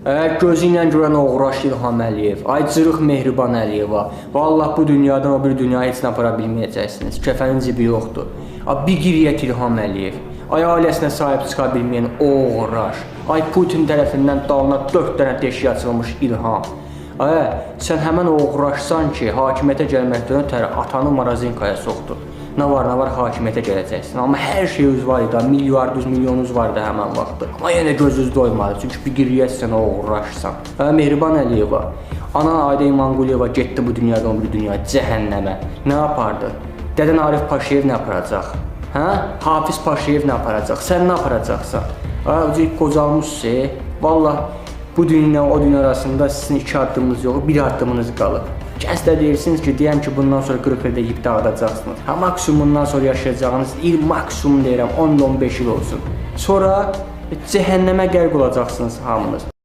Gözü ilə görən oğraş İlham Əliyev, ay cırıq Mehriban Əliyeva. Vallahi bu dünyadan o bir dünyaya heç nə apara bilməyəcəksiniz. Kəfənin cibi yoxdur. Bir qiriyyət İlham Əliyev. Ay ailəsinə sahib çıxa bilməyən oğraş. Ay Putin tərəfindən dalına 4 dənə deşik açılmış İlham. Sən həmən oğraşsan ki, hakimiyyətə gəlməkdən ötəri atanı Marazinkaya soxdun. Nə var hakimiyyətə gələcəksin. Amma hər şeyiniz var idi, milyardınız, milyonunuz vardı həmən vaxtı. Amma yenə gözünüz doymadı, çünki bir qiriyyətsən, oğraşsan. Mehriban Əliyeva, anan Ayda İmanquliyeva getdi bu dünyadan o bir dünya, cəhənnəmə. Nə yapardı? Dədən Arif Paşayev nə aparacaq? Hafiz Paşayev nə aparacaq? Sən nə aparacaqsan? Qocalmışsın. Vallahi bu dünya o dünya arasında sizin 2 addımınız yox, 1 addımınız qalıb. Kəsdə deyirsiniz ki, deyəm ki, bundan sonra 40 ildə yiyib dağıdacaqsınız. Maksimumundan sonra yaşayacağınız il maksimum deyirəm 10-15 il olsun. Sonra cəhənnəmə qərq olacaqsınız hamınız.